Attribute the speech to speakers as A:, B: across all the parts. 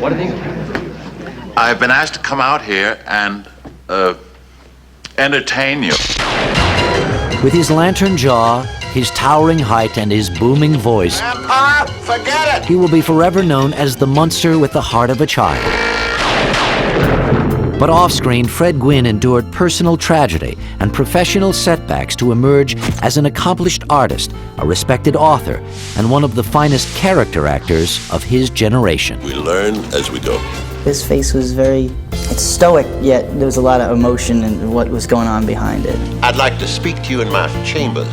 A: What are these?
B: I've been asked to come out here and, entertain you.
C: With his lantern jaw, his towering height, and his booming voice,
B: Grandpa, forget it!
C: he will be forever known as the monster with the heart of a child. But off-screen, Fred Gwynne endured personal tragedy and professional setbacks to emerge as an accomplished artist, a respected author, and one of the finest character actors of his generation.
D: We learn as we go.
E: His face was it's stoic, yet there was a lot of emotion in what was going on behind it.
D: I'd like to speak to you in my chambers.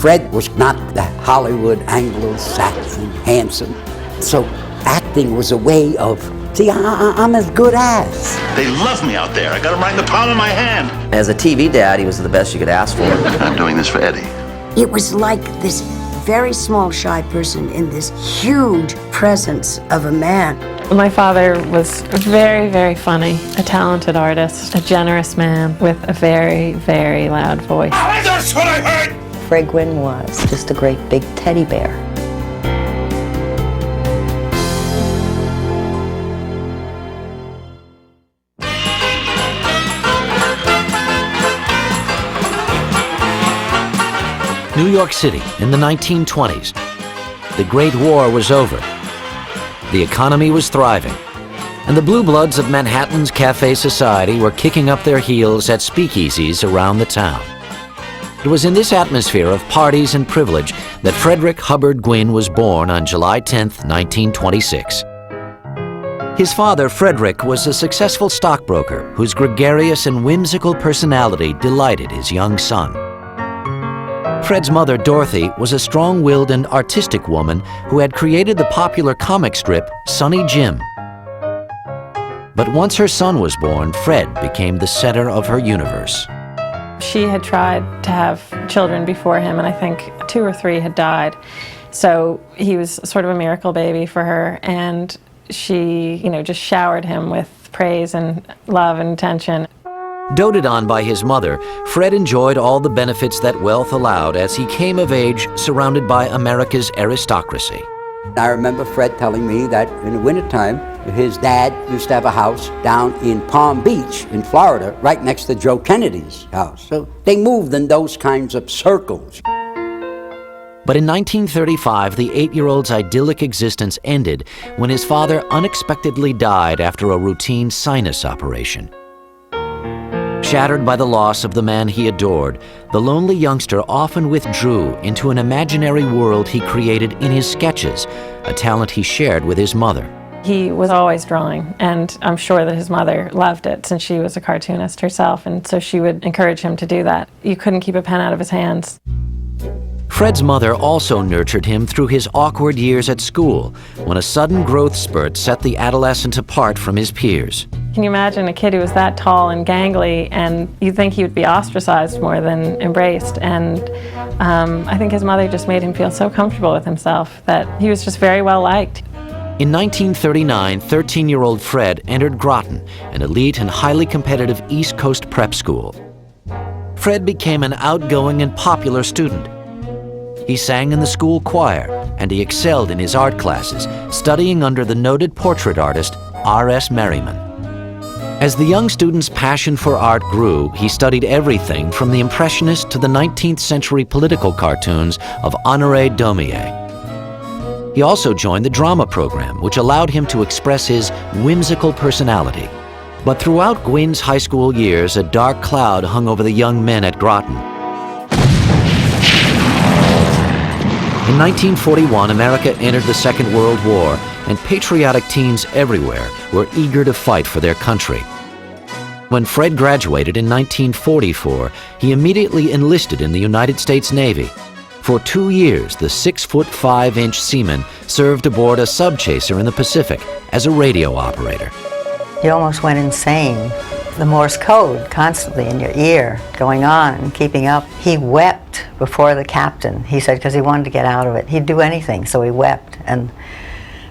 F: Fred was not the Hollywood Anglo-Saxon handsome, so acting was a way of, see, I'm as good as.
B: They love me out there. I got them right in the palm of my hand.
A: As a TV dad, he was the best you could ask for.
B: I'm doing this for Eddie.
G: It was like this very small, shy person in this huge presence of a man.
H: My father was very, very funny, a talented artist, a generous man with a very, very loud voice.
B: That's what I heard!
I: Fred Gwynne was just a great big teddy bear.
C: New York City in the 1920s. The Great War was over. The economy was thriving, and the blue bloods of Manhattan's cafe society were kicking up their heels at speakeasies around the town. It was in this atmosphere of parties and privilege that Frederick Hubbard Gwynne was born on July 10, 1926. His father, Frederick, was a successful stockbroker whose gregarious and whimsical personality delighted his young son. Fred's mother, Dorothy, was a strong-willed and artistic woman who had created the popular comic strip Sonny Jim. But once her son was born, Fred became the center of her universe.
H: She had tried to have children before him, and I think 2 or 3 had died. So he was sort of a miracle baby for her, and she, just showered him with praise and love and attention.
C: Doted on by his mother, Fred enjoyed all the benefits that wealth allowed as he came of age surrounded by America's aristocracy.
F: I remember Fred telling me that in the wintertime, his dad used to have a house down in Palm Beach in Florida, right next to Joe Kennedy's house. So they moved in those kinds of circles.
C: But in 1935, the 8-year-old's idyllic existence ended when his father unexpectedly died after a routine sinus operation. Shattered by the loss of the man he adored, the lonely youngster often withdrew into an imaginary world he created in his sketches, a talent he shared with his mother.
H: He was always drawing, and I'm sure that his mother loved it since she was a cartoonist herself, and so she would encourage him to do that. You couldn't keep a pen out of his hands.
C: Fred's mother also nurtured him through his awkward years at school, when a sudden growth spurt set the adolescent apart from his peers.
H: Can you imagine a kid who was that tall and gangly, and you'd think he would be ostracized more than embraced? And I think his mother just made him feel so comfortable with himself that he was just very well liked.
C: In 1939, 13-year-old Fred entered Groton, an elite and highly competitive East Coast prep school. Fred became an outgoing and popular student. He sang in the school choir, and he excelled in his art classes, studying under the noted portrait artist R.S. Merriman. As the young student's passion for art grew, he studied everything from the Impressionist to the 19th century political cartoons of Honoré Daumier. He also joined the drama program, which allowed him to express his whimsical personality. But throughout Gwynne's high school years, a dark cloud hung over the young men at Groton. In 1941, America entered the Second World War, and patriotic teens everywhere were eager to fight for their country. When Fred graduated in 1944, he immediately enlisted in the United States Navy. For 2 years, the 6'5" seaman served aboard a subchaser in the Pacific as a radio operator.
I: You almost went insane. The Morse code constantly in your ear, going on and keeping up. He wept before the captain, he said, because he wanted to get out of it. He'd do anything, so he wept. And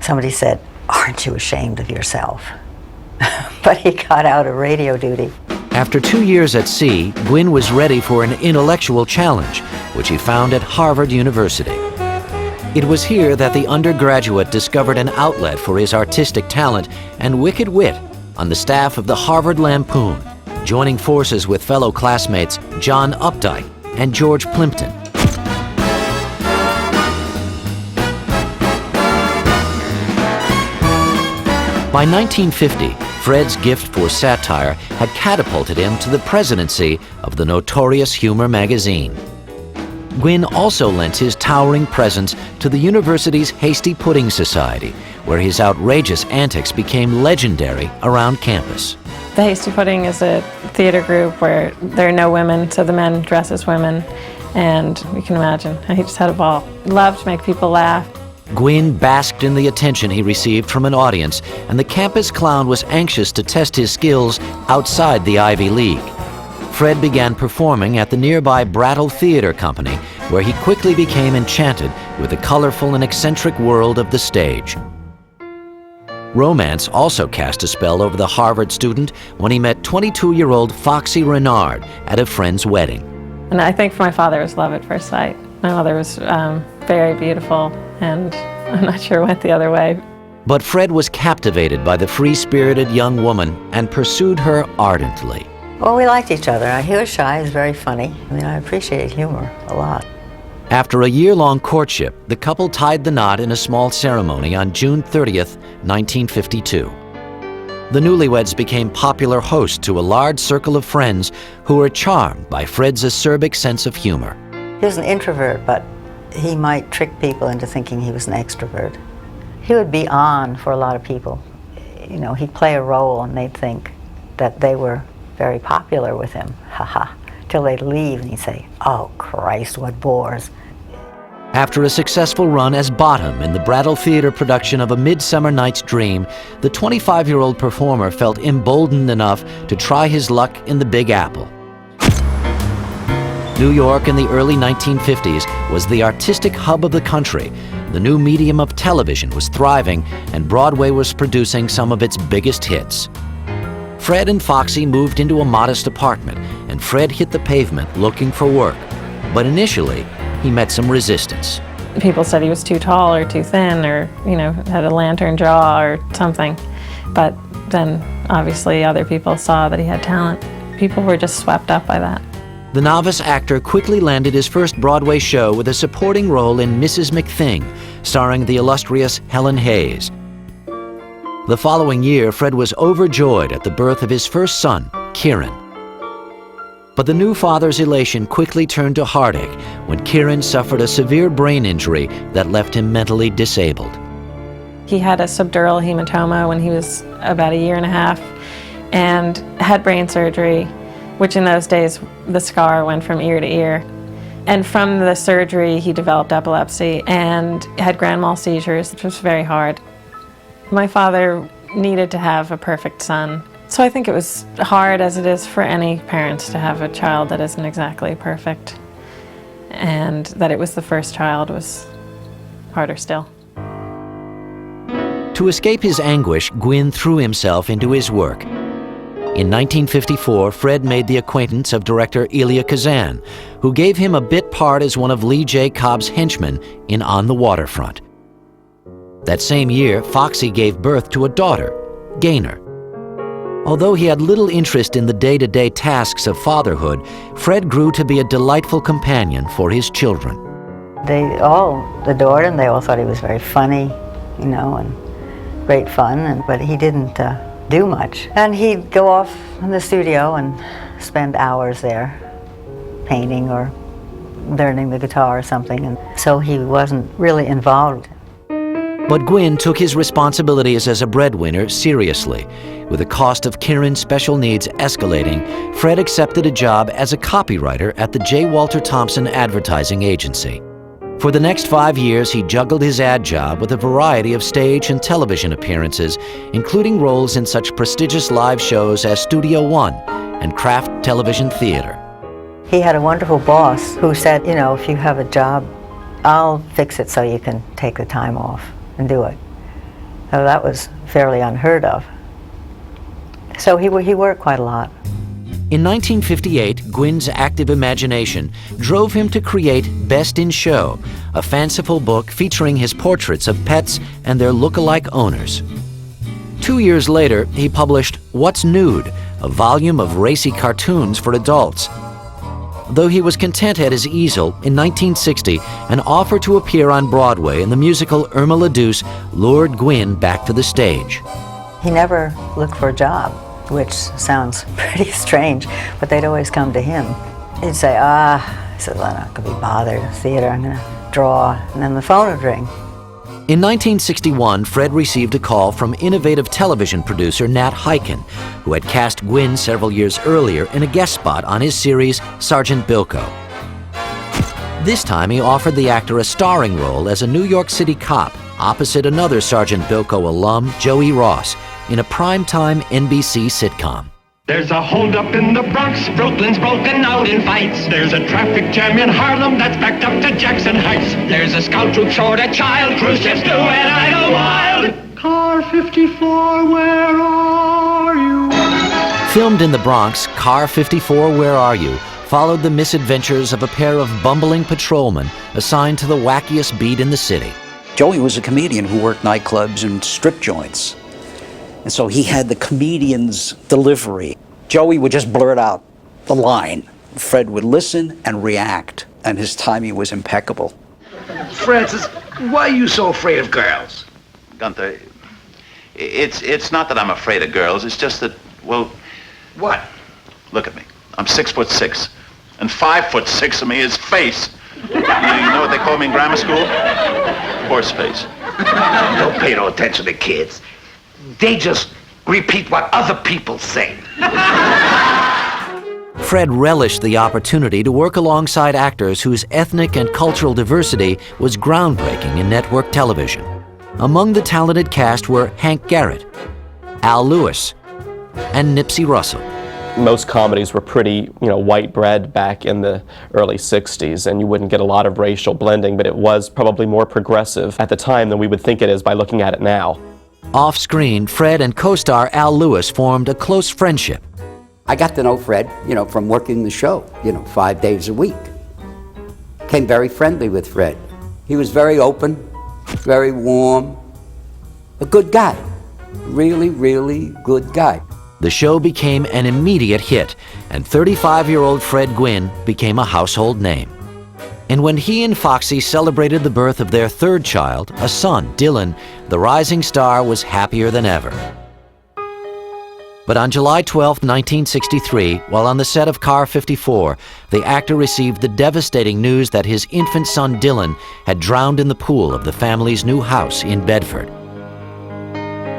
I: somebody said, "Aren't you ashamed of yourself?" But he got out of radio duty.
C: After 2 years at sea, Gwynne was ready for an intellectual challenge, which he found at Harvard University. It was here that the undergraduate discovered an outlet for his artistic talent and wicked wit on the staff of the Harvard Lampoon, joining forces with fellow classmates John Updike and George Plimpton. By 1950, Fred's gift for satire had catapulted him to the presidency of the notorious humor magazine. Gwynne also lent his towering presence to the university's Hasty Pudding Society, where his outrageous antics became legendary around campus.
H: The Hasty Pudding is a theater group where there are no women, so the men dress as women, and you can imagine, he just had a ball. Loved to make people laugh.
C: Gwynne basked in the attention he received from an audience, and the campus clown was anxious to test his skills outside the Ivy League. Fred began performing at the nearby Brattle Theater Company, where he quickly became enchanted with the colorful and eccentric world of the stage. Romance also cast a spell over the Harvard student when he met 22-year-old Foxy Renard at a friend's wedding.
H: And I think for my father it was love at first sight. My mother was very beautiful, and I'm not sure it went the other way.
C: But Fred was captivated by the free-spirited young woman and pursued her ardently.
I: Well, we liked each other. He was shy, he was very funny. I mean, I appreciate humor a lot.
C: After a year-long courtship, the couple tied the knot in a small ceremony on June 30th, 1952. The newlyweds became popular hosts to a large circle of friends who were charmed by Fred's acerbic sense of humor.
I: He was an introvert, but he might trick people into thinking he was an extrovert. He would be on for a lot of people. You know, he'd play a role and they'd think that they were very popular with him, haha, till they'd leave and he'd say, "Oh Christ, what bores."
C: After a successful run as Bottom in the Brattle Theater production of A Midsummer Night's Dream, the 25-year-old performer felt emboldened enough to try his luck in the Big Apple. New York in the early 1950s was the artistic hub of the country. The new medium of television was thriving, and Broadway was producing some of its biggest hits. Fred and Foxy moved into a modest apartment, and Fred hit the pavement looking for work. But initially, he met some resistance.
H: People said he was too tall or too thin, or, you know, had a lantern jaw or something. But then, obviously, other people saw that he had talent. People were just swept up by that.
C: The novice actor quickly landed his first Broadway show with a supporting role in Mrs. McThing, starring the illustrious Helen Hayes. The following year, Fred was overjoyed at the birth of his first son, Kieran. But the new father's elation quickly turned to heartache when Kieran suffered a severe brain injury that left him mentally disabled.
H: He had a subdural hematoma when he was about a year and a half and had brain surgery, which in those days, the scar went from ear to ear. And from the surgery, he developed epilepsy and had grand mal seizures, which was very hard. My father needed to have a perfect son. So I think it was hard, as it is for any parents, to have a child that isn't exactly perfect. And that it was the first child was harder still.
C: To escape his anguish, Gwynne threw himself into his work. In 1954, Fred made the acquaintance of director Elia Kazan, who gave him a bit part as one of Lee J. Cobb's henchmen in On the Waterfront. That same year, Foxy gave birth to a daughter, Gaynor. Although he had little interest in the day-to-day tasks of fatherhood, Fred grew to be a delightful companion for his children.
I: They all adored him. They all thought he was very funny, you know, and great fun, but he didn't do much. And he'd go off in the studio and spend hours there painting or learning the guitar or something, and so he wasn't really involved.
C: But Gwynne took his responsibilities as a breadwinner seriously. With the cost of Kieran's special needs escalating, Fred accepted a job as a copywriter at the J. Walter Thompson Advertising Agency. For the next 5 years, he juggled his ad job with a variety of stage and television appearances, including roles in such prestigious live shows as Studio One and Kraft Television Theater.
I: He had a wonderful boss who said, you know, if you have a job, I'll fix it so you can take the time off and do it. So that was fairly unheard of. So he worked quite a lot.
C: In 1958, Gwynne's active imagination drove him to create Best in Show, a fanciful book featuring his portraits of pets and their look-alike owners. 2 years later, he published What's Nude, a volume of racy cartoons for adults. Though he was content at his easel, in 1960, an offer to appear on Broadway in the musical Irma la Douce lured Gwynne back to the stage.
I: He never looked for a job, which sounds pretty strange, but they'd always come to him. He'd say, he said, well, I'm not going to be bothered. Theater, I'm going to draw. And then the phone would ring.
C: In 1961, Fred received a call from innovative television producer Nat Hiken, who had cast Gwynne several years earlier in a guest spot on his series Sergeant Bilko. This time he offered the actor a starring role as a New York City cop opposite another Sergeant Bilko alum, Joey Ross, in a primetime NBC sitcom.
J: There's a holdup in the Bronx, Brooklyn's broken out in fights. There's a traffic jam in Harlem that's backed up to Jackson Heights. There's a scout troop short a child, cruise ships do and idle wild. Car 54, where are you?
C: Filmed in the Bronx, Car 54, Where Are You? Followed the misadventures of a pair of bumbling patrolmen assigned to the wackiest beat in the city.
K: Joey was a comedian who worked nightclubs and strip joints. And so he had the comedian's delivery. Joey would just blurt out the line. Fred would listen and react, and his timing was impeccable.
L: Francis, why are you so afraid of girls?
B: Gunther, it's not that I'm afraid of girls. It's just that, well...
L: What?
B: Look at me. I'm 6'6", and 5'6" of me is face. You know what they call me in grammar school? Horse face.
L: Don't pay no attention to kids. They just repeat what other people say.
C: Fred relished the opportunity to work alongside actors whose ethnic and cultural diversity was groundbreaking in network television. Among the talented cast were Hank Garrett, Al Lewis, and Nipsey Russell.
M: Most comedies were pretty, white bread back in the early 60s, and you wouldn't get a lot of racial blending, but it was probably more progressive at the time than we would think it is by looking at it now.
C: Off-screen, Fred and co-star Al Lewis formed a close friendship.
F: I got to know Fred, from working the show, 5 days a week. Became very friendly with Fred. He was very open, very warm, a good guy. Really, really good guy.
C: The show became an immediate hit, and 35-year-old Fred Gwynne became a household name. And when he and Foxy celebrated the birth of their third child, a son, Dylan, the rising star was happier than ever. But on July 12, 1963, while on the set of Car 54, the actor received the devastating news that his infant son, Dylan, had drowned in the pool of the family's new house in Bedford.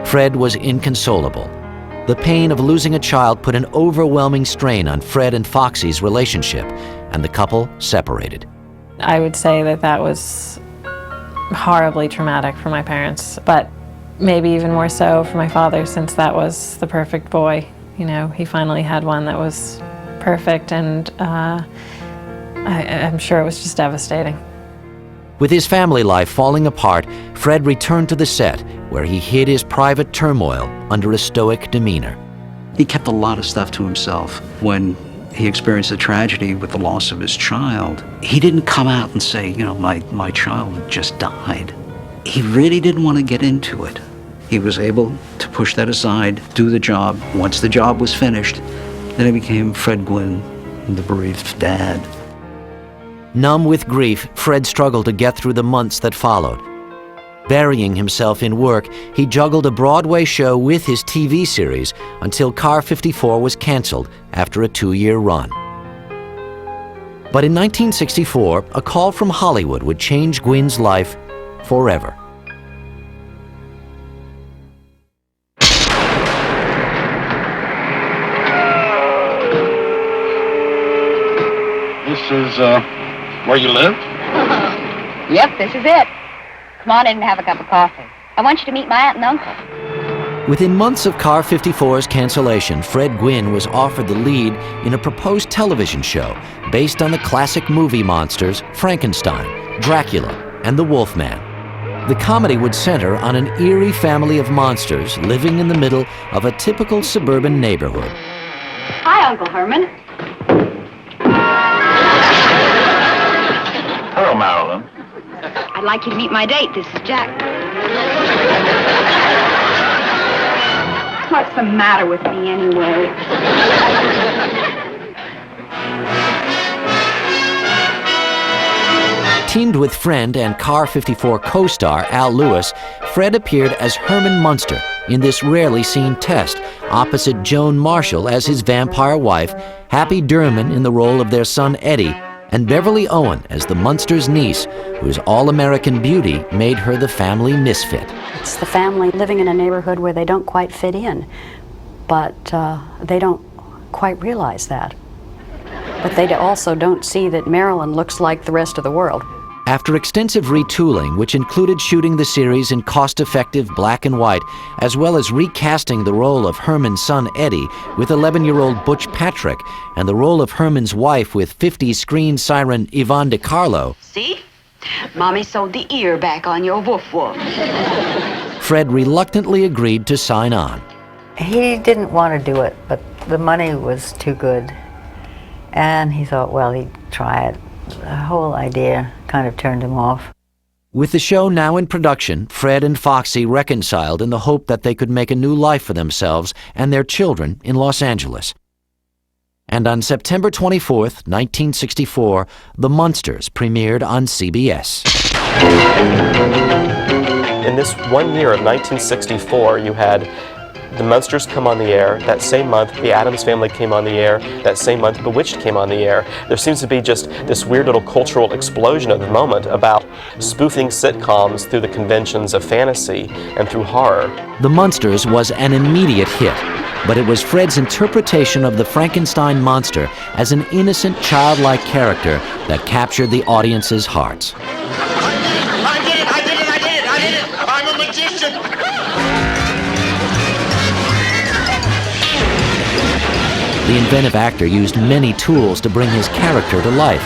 C: Fred was inconsolable. The pain of losing a child put an overwhelming strain on Fred and Foxy's relationship, and the couple separated.
H: I would say that was horribly traumatic for my parents, but maybe even more so for my father, since that was the perfect boy. He finally had one that was perfect, and I'm sure it was just devastating.
C: With his family life falling apart, Fred returned to the set, where he hid his private turmoil under a stoic demeanor.
K: He kept a lot of stuff to himself. When he experienced a tragedy with the loss of his child, he didn't come out and say, my child just died. He really didn't want to get into it. He was able to push that aside, do the job. Once the job was finished, then he became Fred Gwynne, the bereaved dad.
C: Numb with grief, Fred struggled to get through the months that followed. Burying himself in work, he juggled a Broadway show with his TV series until Car 54 was canceled after a 2-year run. But in 1964, a call from Hollywood would change Gwynne's life forever.
L: This is, where you live?
N: Yep, this is it. Come on in and have a cup of coffee. I want you to meet my aunt and uncle.
C: Within months of Car 54's cancellation, Fred Gwynne was offered the lead in a proposed television show based on the classic movie monsters Frankenstein, Dracula, and the Wolfman. The comedy would center on an eerie family of monsters living in the middle of a typical suburban neighborhood.
N: Hi, Uncle Herman.
B: Hello, Marilyn.
N: I'd like you to meet my date. This is Jack. What's the matter with me, anyway?
C: Teamed with friend and Car 54 co-star Al Lewis, Fred appeared as Herman Munster in this rarely seen test, opposite Joan Marshall as his vampire wife, Happy Durman in the role of their son Eddie, and Beverly Owen as the Munsters' niece, whose all-American beauty made her the family misfit.
O: It's the family living in a neighborhood where they don't quite fit in, but they don't quite realize that. But they also don't see that Marilyn looks like the rest of the world.
C: After extensive retooling, which included shooting the series in cost-effective black and white, as well as recasting the role of Herman's son Eddie with 11-year-old Butch Patrick, and the role of Herman's wife with 50s screen siren Yvonne DiCarlo,
N: See? Mommy sewed the ear back on your woof-woof.
C: Fred reluctantly agreed to sign on.
I: He didn't want to do it, but the money was too good. And he thought, well, he'd try it. The whole idea kind of turned him off.
C: With the show now in production, Fred and Foxy reconciled in the hope that they could make a new life for themselves and their children in Los Angeles. And on September 24th, 1964, The Munsters premiered on CBS.
M: In this one year of 1964, you had The Munsters come on the air. That same month, The Addams Family came on the air. That same month, Bewitched came on the air. There seems to be just this weird little cultural explosion at the moment about spoofing sitcoms through the conventions of fantasy and through horror.
C: The Munsters was an immediate hit, but it was Fred's interpretation of the Frankenstein monster as an innocent, childlike character that captured the audience's hearts.
J: I did it! I'm a magician!
C: The inventive actor used many tools to bring his character to life.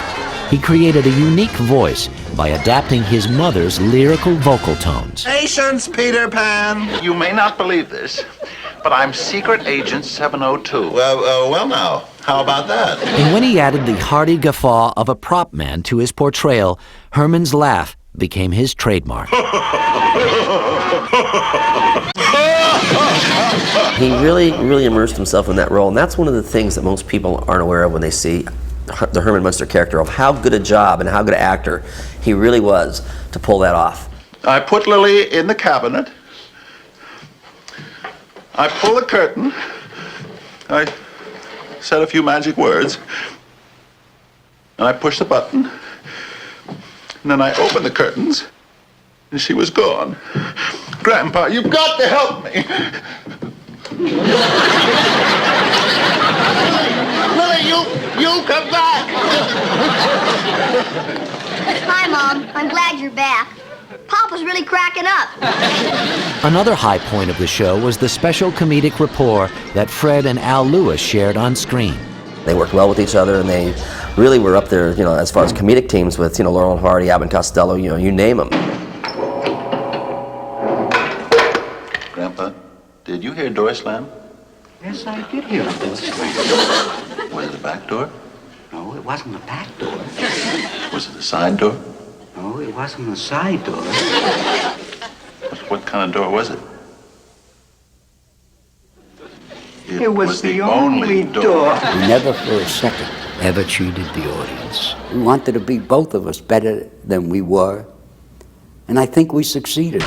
C: He created a unique voice by adapting his mother's lyrical vocal tones.
B: Patience, Peter Pan. You may not believe this, but I'm Secret Agent 702.
D: Well now, how about that?
C: And when he added the hearty guffaw of a prop man to his portrayal, Herman's laugh became his trademark.
A: He really immersed himself in that role, and that's one of the things that most people aren't aware of when they see the Herman Munster character, of how good a job and how good an actor he really was to pull that off.
B: I put Lily in the cabinet. I pull the curtain. I said a few magic words. And I pushed the button. And then I opened the curtains, and she was gone. Grandpa, you've got to help me.
J: Lily, you come back!
P: Hi, Mom. I'm glad you're back. Papa's really cracking up.
C: Another high point of the show was the special comedic rapport that Fred and Al Lewis shared on screen.
A: They worked well with each other, and they really were up there, as far as comedic teams with, Laurel and Hardy, Abbott and Costello, you name them.
B: Grandpa, did you hear a door slam?
F: Yes, I did hear a door slam.
B: Was it a back door?
F: No, it wasn't a back door.
B: Was it a side door?
F: No, it wasn't a side door.
B: What kind of door was it?
F: It was the only door. We never for a second ever cheated the audience. We wanted to be both of us better than we were, and I think we succeeded.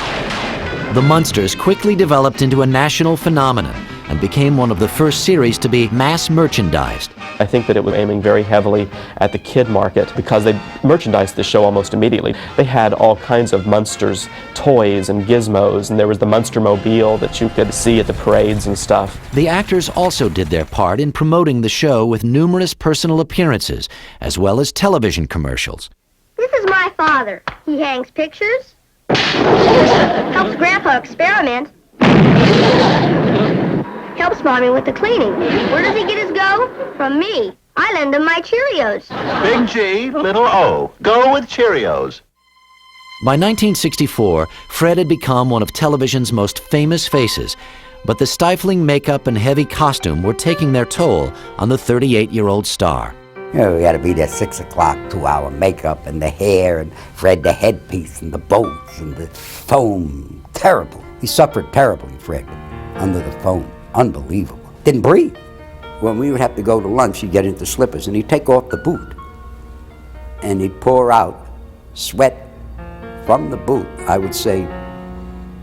C: The Munsters quickly developed into a national phenomenon and became one of the first series to be mass merchandised.
M: I think that it was aiming very heavily at the kid market because they merchandised the show almost immediately. They had all kinds of Munsters toys and gizmos, and there was the Munstermobile that you could see at the parades and stuff.
C: The actors also did their part in promoting the show with numerous personal appearances, as well as television commercials.
P: This is my father. He hangs pictures, helps Grandpa experiment, helps Mommy with the cleaning. Where does he get his go? From me. I lend him my Cheerios.
B: Big G, little O. Go with Cheerios.
C: By 1964, Fred had become one of television's most famous faces, But the stifling makeup and heavy costume were taking their toll on the 38-year-old star.
F: You know, we had to be there 6 o'clock, 2-hour makeup and the hair, and Fred the headpiece and the boats and the foam. Terrible. He suffered terribly, Fred, under the foam. Unbelievable. Didn't breathe. When we would have to go to lunch, he'd get into slippers and he'd take off the boot. And he'd pour out sweat from the boot, I would say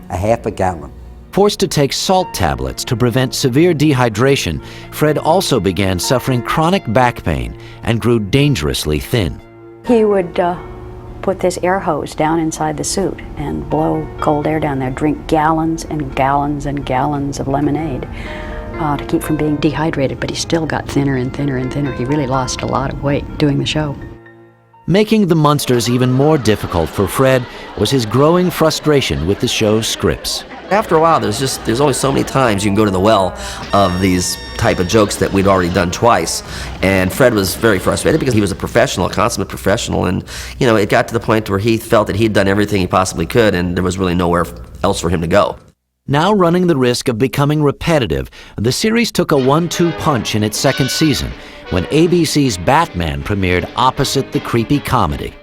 F: a half a gallon.
C: Forced to take salt tablets to prevent severe dehydration, Fred also began suffering chronic back pain and grew dangerously thin.
O: He would put this air hose down inside the suit and blow cold air down there, drink gallons and gallons and gallons of lemonade to keep from being dehydrated, but he still got thinner and thinner and thinner. He really lost a lot of weight doing the show.
C: Making the Munsters even more difficult for Fred was his growing frustration with the show's scripts.
A: After a while, there's only so many times you can go to the well of these type of jokes that we'd already done twice. And Fred was very frustrated because he was a professional, a consummate professional, and you know, it got to the point where he felt that he'd done everything he possibly could and there was really nowhere else for him to go.
C: Now running the risk of becoming repetitive, the series took a 1-2 punch in its second season when ABC's Batman premiered opposite the creepy comedy.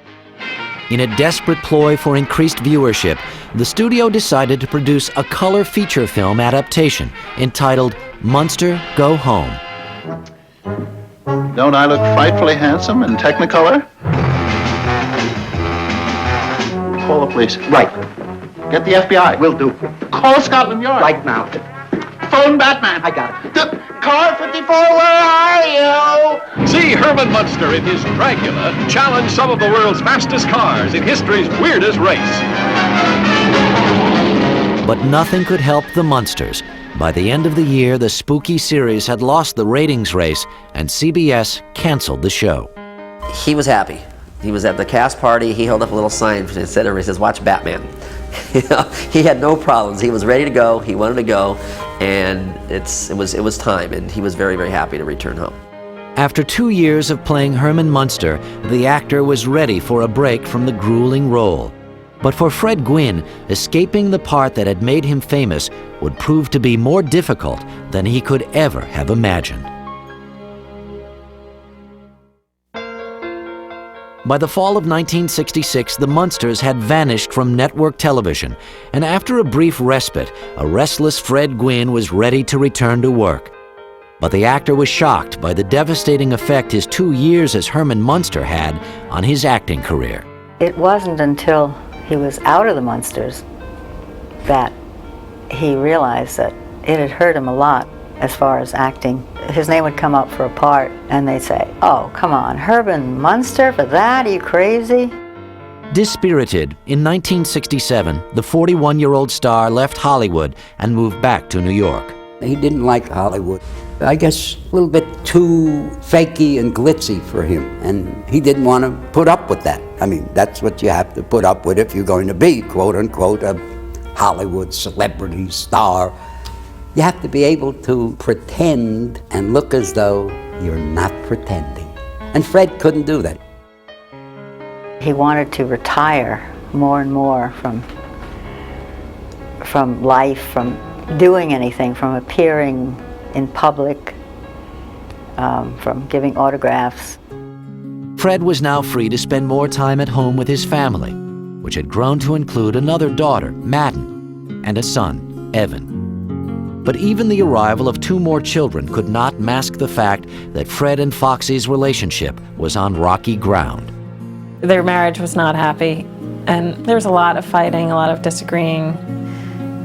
C: In a desperate ploy for increased viewership, the studio decided to produce a color feature film adaptation entitled Munster Go Home.
B: Don't I look frightfully handsome in Technicolor? Call the police.
L: Right.
B: Get the FBI.
L: Will do.
B: Call Scotland Yard.
L: Right now.
B: Phone Batman.
L: I got it.
B: Car 54, where are you?
J: See Herman Munster in his Dracula challenge some of the world's fastest cars in history's weirdest race.
C: But nothing could help the Munsters. By the end of the year, the spooky series had lost the ratings race, and CBS canceled the show.
A: He was happy. He was at the cast party. He held up a little sign that said, everybody says, "Watch Batman." He had no problems. He was ready to go. He wanted to go, and it was time. And he was very, very happy to return home.
C: After 2 years of playing Herman Munster, the actor was ready for a break from the grueling role. But for Fred Gwynne, escaping the part that had made him famous would prove to be more difficult than he could ever have imagined. By the fall of 1966, the Munsters had vanished from network television, and after a brief respite, a restless Fred Gwynne was ready to return to work. But the actor was shocked by the devastating effect his 2 years as Herman Munster had on his acting career.
I: It wasn't until he was out of the Munsters that he realized that it had hurt him a lot as far as acting. His name would come up for a part and they'd say, "Oh, come on, Herman Munster for that? Are you crazy?"
C: Dispirited, in 1967, the 41-year-old star left Hollywood and moved back to New York.
F: He didn't like Hollywood. I guess a little bit too fakey and glitzy for him, and he didn't want to put up with that. I mean, that's what you have to put up with if you're going to be, quote-unquote, a Hollywood celebrity star. You have to be able to pretend and look as though you're not pretending. And Fred couldn't do that.
I: He wanted to retire more and more from life, from doing anything, from appearing in public, from giving autographs.
C: Fred was now free to spend more time at home with his family, which had grown to include another daughter, Madden, and a son, Evan. But even the arrival of 2 more children could not mask the fact that Fred and Foxy's relationship was on rocky ground.
H: Their marriage was not happy, and there was a lot of fighting, a lot of disagreeing.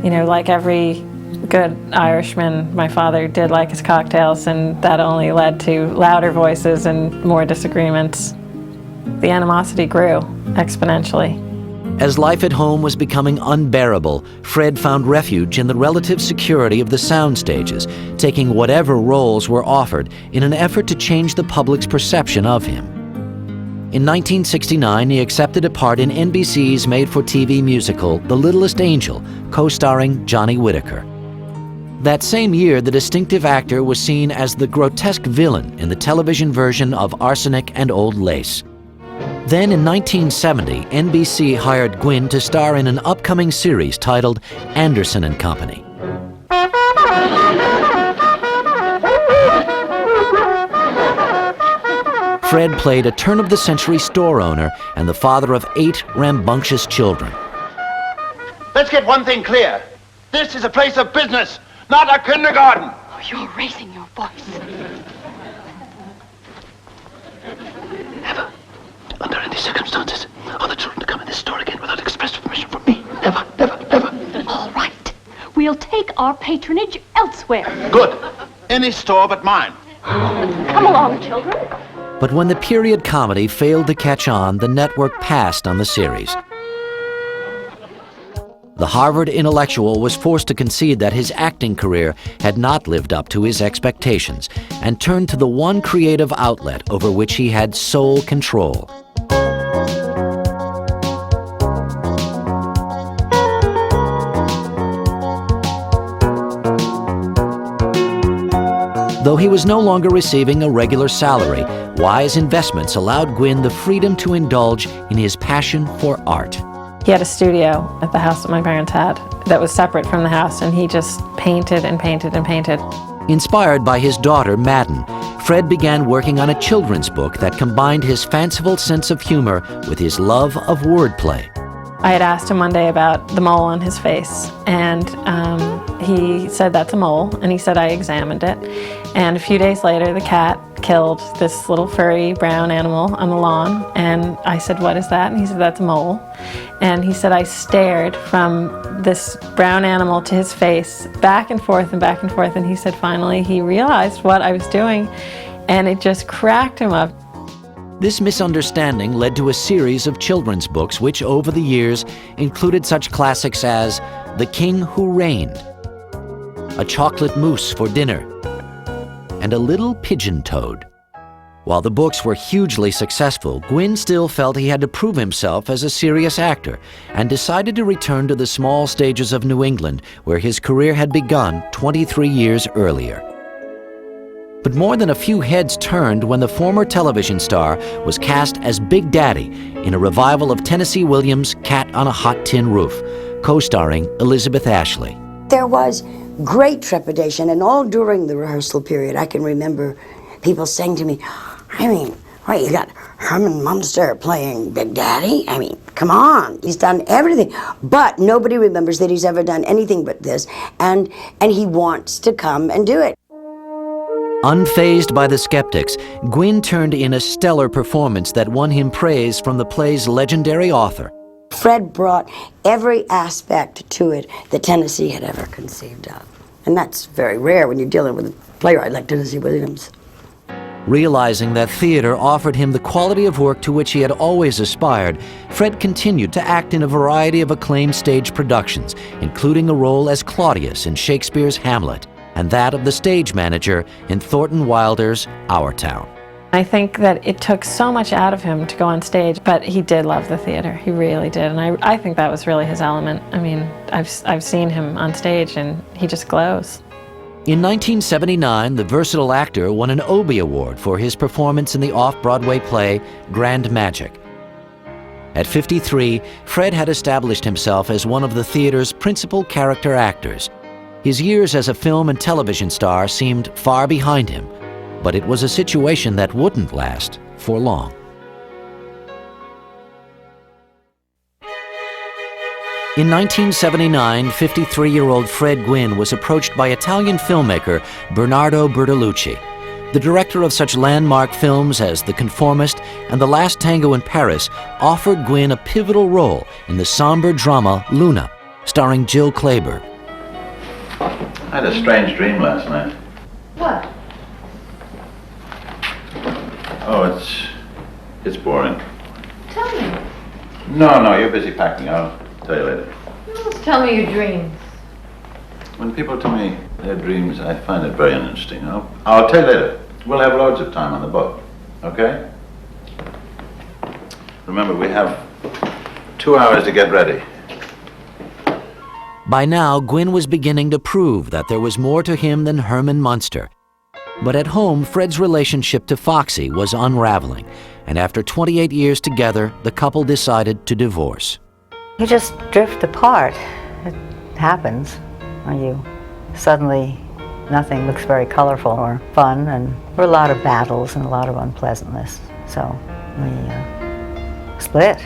H: You know, like every good Irishman, my father did like his cocktails, and that only led to louder voices and more disagreements. The animosity grew exponentially.
C: As life at home was becoming unbearable, Fred found refuge in the relative security of the sound stages, taking whatever roles were offered in an effort to change the public's perception of him. In 1969, he accepted a part in NBC's made-for-TV musical, The Littlest Angel, co-starring Johnny Whitaker. That same year, the distinctive actor was seen as the grotesque villain in the television version of Arsenic and Old Lace. Then in 1970, NBC hired Gwynne to star in an upcoming series titled Anderson and Company. Fred played a turn-of-the-century store owner and the father of 8 rambunctious children.
Q: Let's get one thing clear. This is a place of business, not a kindergarten.
N: Oh, you're raising your voice.
L: Never, under any circumstances, are the children to come in this store again without express permission from me. Never, never, never.
N: All right. We'll take our patronage elsewhere.
Q: Good. Any store but mine.
N: Come along, children.
C: But when the period comedy failed to catch on, the network passed on the series. The Harvard intellectual was forced to concede that his acting career had not lived up to his expectations and turned to the one creative outlet over which he had sole control. Though he was no longer receiving a regular salary, wise investments allowed Gwynne the freedom to indulge in his passion for art.
H: He had a studio at the house that my parents had that was separate from the house, and he just painted and painted and painted.
C: Inspired by his daughter, Madden, Fred began working on a children's book that combined his fanciful sense of humor with his love of wordplay.
H: I had asked him one day about the mole on his face, and he said, "That's a mole," and he said, "I examined it." And a few days later, the cat killed this little furry brown animal on the lawn, and I said, "What is that?" And he said, "That's a mole." And he said, "I stared from this brown animal to his face, back and forth and back and forth," and he said finally he realized what I was doing, and it just cracked him up.
C: This misunderstanding led to a series of children's books which, over the years, included such classics as The King Who Reigned, A Chocolate Mousse for Dinner, and A Little Pigeon Toad. While the books were hugely successful, Gwynne still felt he had to prove himself as a serious actor and decided to return to the small stages of New England, where his career had begun 23 years earlier. But more than a few heads turned when the former television star was cast as Big Daddy in a revival of Tennessee Williams' Cat on a Hot Tin Roof, co-starring Elizabeth Ashley.
G: There was great trepidation, and all during the rehearsal period, I can remember people saying to me, I mean, right, you got Herman Munster playing Big Daddy? I mean, come on, he's done everything. But nobody remembers that he's ever done anything but this, and he wants to come and do it.
C: Unfazed by the skeptics, Gwynne turned in a stellar performance that won him praise from the play's legendary author.
G: Fred brought every aspect to it that Tennessee had ever conceived of. And that's very rare when you're dealing with a playwright like Tennessee Williams.
C: Realizing that theater offered him the quality of work to which he had always aspired, Fred continued to act in a variety of acclaimed stage productions, including a role as Claudius in Shakespeare's Hamlet, and that of the stage manager in Thornton Wilder's Our Town.
H: I think that it took so much out of him to go on stage, but he did love the theater. He really did, and I think that was really his element. I mean, I've seen him on stage, and he just glows.
C: In 1979, the versatile actor won an Obie Award for his performance in the off-Broadway play Grand Magic. At 53, Fred had established himself as one of the theater's principal character actors. His years as a film and television star seemed far behind him, but it was a situation that wouldn't last for long. In 1979, 53-year-old Fred Gwynne was approached by Italian filmmaker Bernardo Bertolucci. The director of such landmark films as The Conformist and The Last Tango in Paris offered Gwynne a pivotal role in the somber drama Luna, starring Jill Clayburgh.
D: I had a strange dream last night.
N: What?
D: Oh, it's boring.
N: Tell me.
D: No, you're busy packing. I'll tell you later.
N: Tell me your dreams.
D: When people tell me their dreams, I find it very interesting. I'll tell you later. We'll have loads of time on the boat, okay? Remember, we have 2 hours to get ready.
C: By now, Gwynne was beginning to prove that there was more to him than Herman Munster. But at home, Fred's relationship to Foxy was unraveling, and after 28 years together, the couple decided to divorce.
I: You just drift apart. It happens when you suddenly nothing looks very colorful or fun, and there were a lot of battles and a lot of unpleasantness. So we split.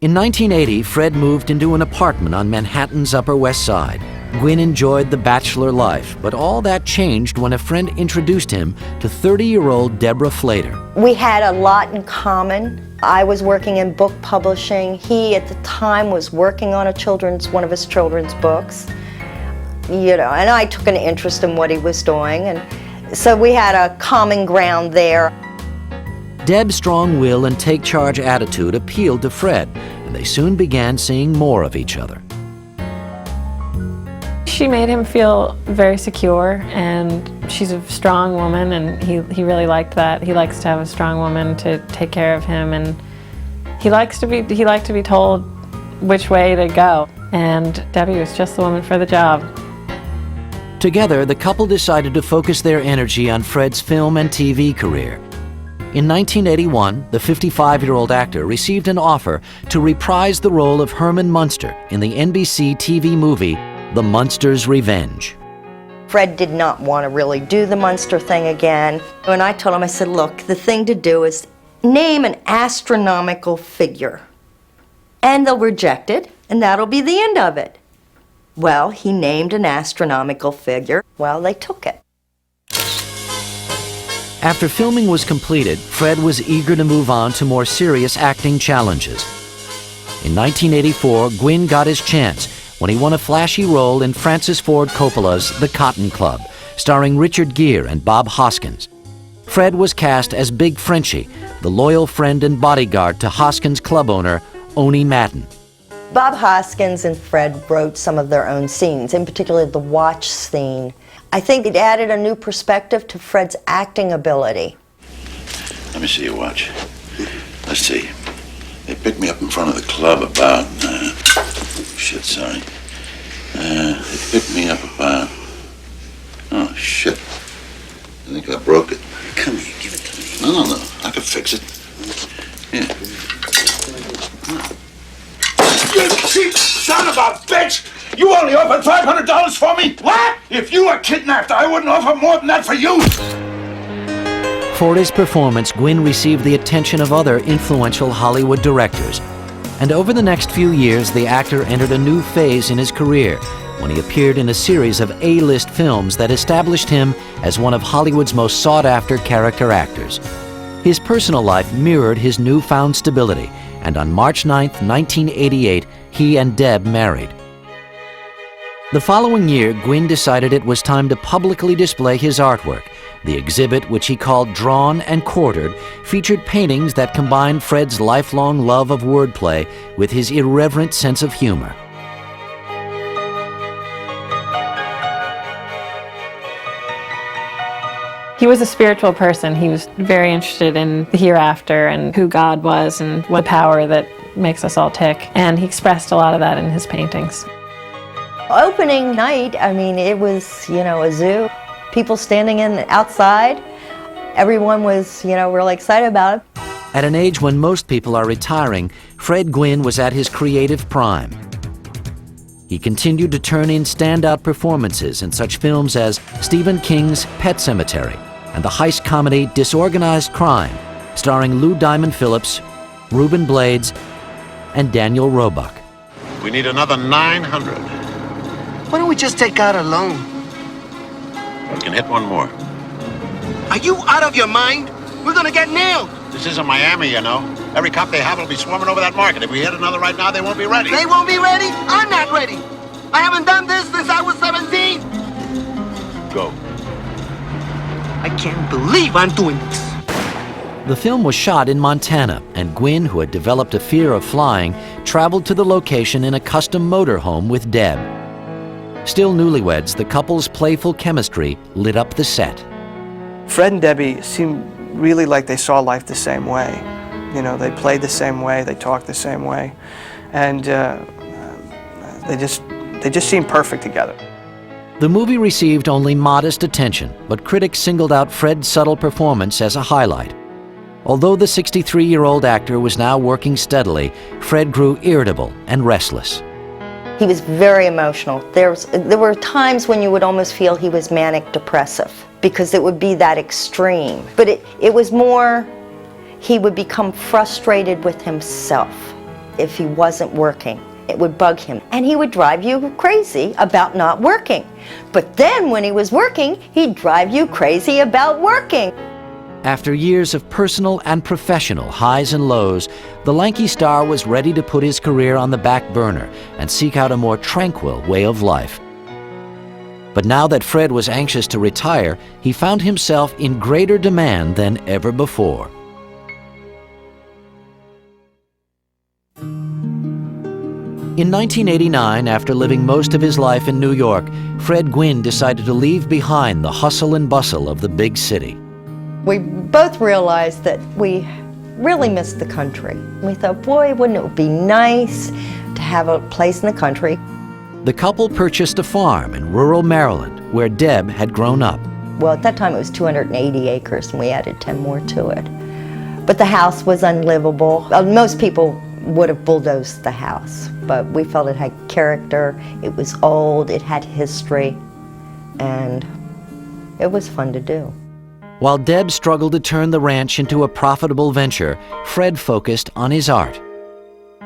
C: In 1980, Fred moved into an apartment on Manhattan's Upper West Side. Gwynne enjoyed the bachelor life, but all that changed when a friend introduced him to 30-year-old Deborah Flater.
R: We had a lot in common. I was working in book publishing. He, at the time, was working on one of his children's books. And I took an interest in what he was doing, and so we had a common ground there.
C: Deb's strong will and take-charge attitude appealed to Fred, and they soon began seeing more of each other.
H: She made him feel very secure, and she's a strong woman, and he really liked that. He likes to have a strong woman to take care of him, and he liked to be told which way to go, and Debbie was just the woman for the job.
C: Together, the couple decided to focus their energy on Fred's film and TV career. In 1981, the 55-year-old actor received an offer to reprise the role of Herman Munster in the NBC TV movie The Munster's Revenge.
R: Fred did not want to really do the Munster thing again. And I told him, I said, look, the thing to do is name an astronomical figure. And they'll reject it, and that'll be the end of it. Well, he named an astronomical figure. Well, they took it.
C: After filming was completed, Fred was eager to move on to more serious acting challenges. In 1984, Gwynne got his chance when he won a flashy role in Francis Ford Coppola's The Cotton Club, starring Richard Gere and Bob Hoskins. Fred was cast as Big Frenchie, the loyal friend and bodyguard to Hoskins' club owner, Oni Madden.
R: Bob Hoskins and Fred wrote some of their own scenes, in particular the watch scene. I think it added a new perspective to Fred's acting ability.
D: Let me see your watch. Let's see. They picked me up in front of the club about... they picked me up about... Oh, shit. I think I broke it.
L: Come here, give it to me.
D: No. I can fix it. Yeah.
Q: You cheap son of a bitch! You only offered $500 for me? What? If you were kidnapped, I wouldn't offer more than that for you.
C: For his performance, Gwynne received the attention of other influential Hollywood directors. And over the next few years, the actor entered a new phase in his career when he appeared in a series of A-list films that established him as one of Hollywood's most sought-after character actors. His personal life mirrored his newfound stability, and on March 9, 1988, he and Deb married. The following year, Gwynne decided it was time to publicly display his artwork. The exhibit, which he called Drawn and Quartered, featured paintings that combined Fred's lifelong love of wordplay with his irreverent sense of humor.
H: He was a spiritual person. He was very interested in the hereafter and who God was and what power that makes us all tick. And he expressed a lot of that in his paintings.
R: Opening night, I mean, it was, a zoo. People standing outside. Everyone was, really excited about it.
C: At an age when most people are retiring, Fred Gwynne was at his creative prime. He continued to turn in standout performances in such films as Stephen King's Pet Sematary and the heist comedy Disorganized Crime, starring Lou Diamond Phillips, Reuben Blades, and Daniel Roebuck.
D: We need another 900.
L: Why don't we just take out a loan?
D: We can hit one more.
L: Are you out of your mind? We're gonna get nailed.
D: This isn't Miami, you know. Every cop they have will be swarming over that market. If we hit another right now, they won't be ready.
L: They won't be ready? I'm not ready. I haven't done this since I was 17.
D: Go.
L: I can't believe I'm doing this.
C: The film was shot in Montana, and Gwynne, who had developed a fear of flying, traveled to the location in a custom motorhome with Deb. Still newlyweds, the couple's playful chemistry lit up the set.
S: Fred and Debbie seemed really like they saw life the same way. They played the same way, they talked the same way, and they just seemed perfect together.
C: The movie received only modest attention, but critics singled out Fred's subtle performance as a highlight. Although the 63-year-old actor was now working steadily, Fred grew irritable and restless.
R: He was very emotional. There were times when you would almost feel he was manic depressive because it would be that extreme. But it was more, he would become frustrated with himself if he wasn't working. It would bug him, and he would drive you crazy about not working. But then when he was working, he'd drive you crazy about working.
C: After years of personal and professional highs and lows, the lanky star was ready to put his career on the back burner and seek out a more tranquil way of life. But now that Fred was anxious to retire, he found himself in greater demand than ever before. In 1989, after living most of his life in New York, Fred Gwynne decided to leave behind the hustle and bustle of the big city.
R: We both realized that we really missed the country. We thought, boy, wouldn't it be nice to have a place in the country?
C: The couple purchased a farm in rural Maryland where Deb had grown up.
R: Well, at that time it was 280 acres and we added 10 more to it. But the house was unlivable. Most people would have bulldozed the house, but we felt it had character, it was old, it had history, and it was fun to do.
C: While Deb struggled to turn the ranch into a profitable venture, Fred focused on his art.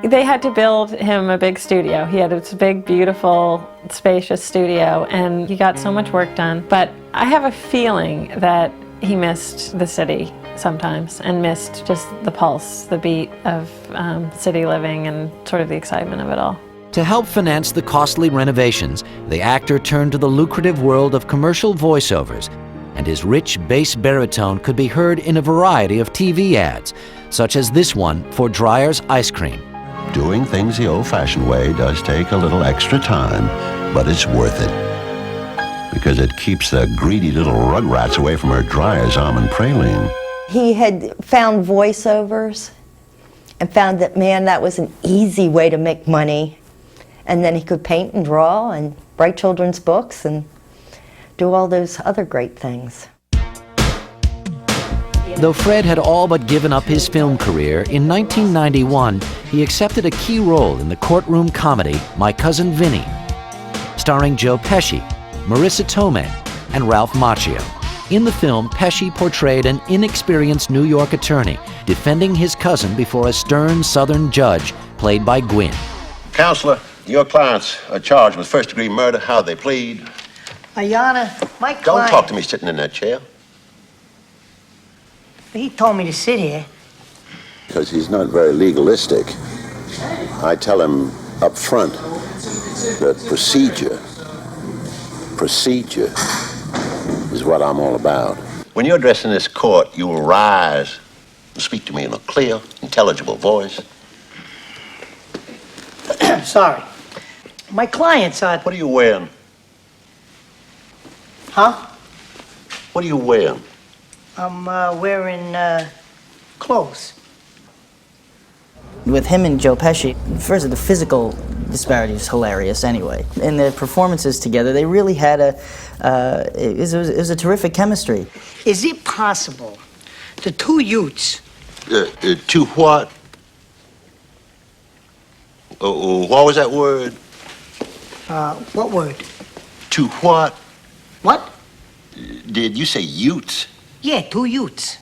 H: They had to build him a big studio. He had this big, beautiful, spacious studio, and he got so much work done. But I have a feeling that he missed the city sometimes and missed just the pulse, the beat of city living and sort of the excitement of it all.
C: To help finance the costly renovations, the actor turned to the lucrative world of commercial voiceovers, and his rich bass baritone could be heard in a variety of TV ads, such as this one for Dreyer's Ice Cream.
T: Doing things the old-fashioned way does take a little extra time, but it's worth it, because it keeps the greedy little rugrats away from her Dreyer's almond praline.
R: He had found voiceovers and found that, man, that was an easy way to make money. And then he could paint and draw and write children's books and do all those other great things.
C: Though Fred had all but given up his film career, in 1991, he accepted a key role in the courtroom comedy My Cousin Vinny, starring Joe Pesci, Marissa Tomei, and Ralph Macchio. In the film, Pesci portrayed an inexperienced New York attorney defending his cousin before a stern Southern judge, played by Gwynne.
T: Counselor, your clients are charged with first-degree murder. How'd they plead?
U: Ayana, my client...
T: Don't talk to me sitting in that chair.
U: He told me to sit here.
T: Because he's not very legalistic. I tell him up front that procedure is what I'm all about. When you're addressing this court, you will rise and speak to me in a clear, intelligible voice.
U: Sorry. My clients are...
T: What are you wearing?
U: Huh?
T: What are you wearing?
U: I'm wearing clothes.
E: With him and Joe Pesci, first the physical disparity is hilarious anyway. In their performances together, they really had it was a terrific chemistry.
U: Is it possible the two youths...
T: Two what? What was that word?
U: What word?
T: To what?
U: What?
T: Did you say utes?
U: Yeah, two youths.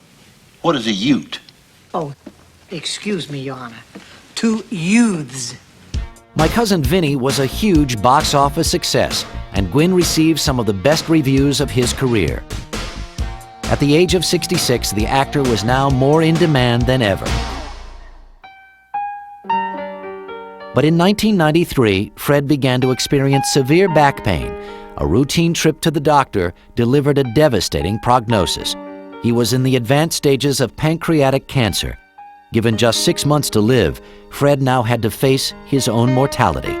T: What is a ute?
U: Oh, excuse me, Your Honor. Two youths.
C: My Cousin Vinny was a huge box office success, and Gwynne received some of the best reviews of his career. At the age of 66, the actor was now more in demand than ever. But in 1993, Fred began to experience severe back pain. A routine trip to the doctor delivered a devastating prognosis. He was in the advanced stages of pancreatic cancer. Given just 6 months to live, Fred now had to face his own mortality.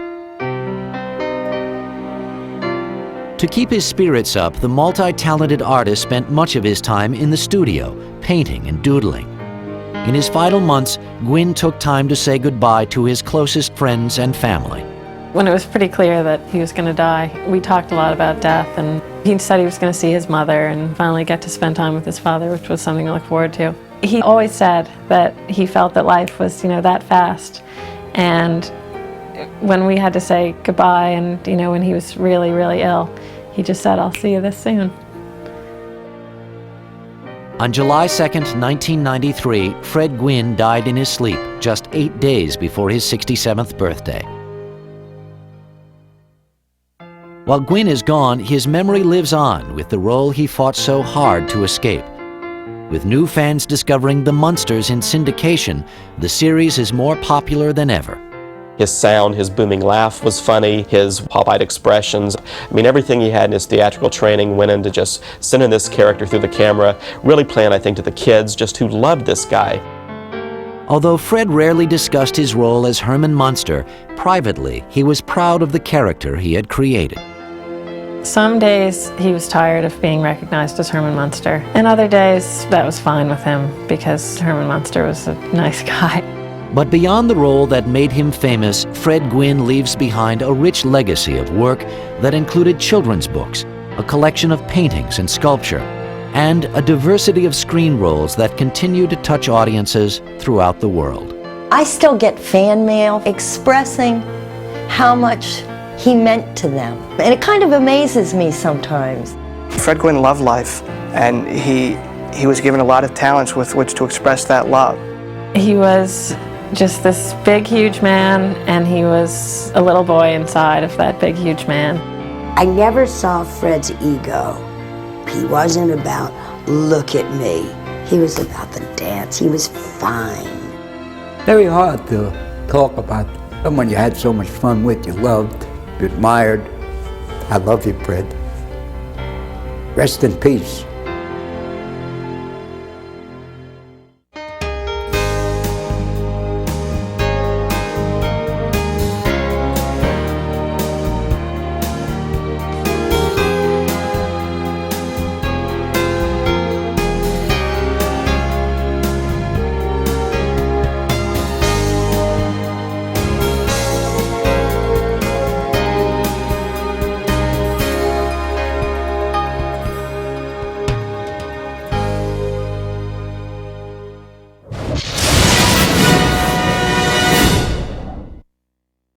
C: To keep his spirits up, the multi-talented artist spent much of his time in the studio, painting and doodling. In his final months, Gwynne took time to say goodbye to his closest friends and family.
H: When it was pretty clear that he was going to die, we talked a lot about death, and he said he was going to see his mother and finally get to spend time with his father, which was something to look forward to. He always said that he felt that life was, that fast, and when we had to say goodbye and, you know, when he was really, really ill, he just said, "I'll see you this soon."
C: On July 2nd, 1993, Fred Gwynne died in his sleep just 8 days before his 67th birthday. While Gwynne is gone, his memory lives on with the role he fought so hard to escape. With new fans discovering the Munsters in syndication, the series is more popular than ever.
M: His sound, his booming laugh was funny, his pop-eyed expressions. I mean, everything he had in his theatrical training went into just sending this character through the camera, really playing, I think, to the kids just who loved this guy.
C: Although Fred rarely discussed his role as Herman Munster, privately, he was proud of the character he had created.
H: Some days he was tired of being recognized as Herman Munster, and other days that was fine with him because Herman Munster was a nice guy.
C: But beyond the role that made him famous, Fred Gwynne leaves behind a rich legacy of work that included children's books, a collection of paintings and sculpture, and a diversity of screen roles that continue to touch audiences throughout the world.
R: I still get fan mail expressing how much he meant to them, and it kind of amazes me sometimes.
S: Fred Gwynne loved life, and he was given a lot of talents with which to express that love.
H: He was just this big, huge man, and he was a little boy inside of that big, huge man.
G: I never saw Fred's ego. He wasn't about, look at me. He was about the dance. He was fine.
F: Very hard to talk about someone you had so much fun with, you loved, you admired. I love you, Fred. Rest in peace.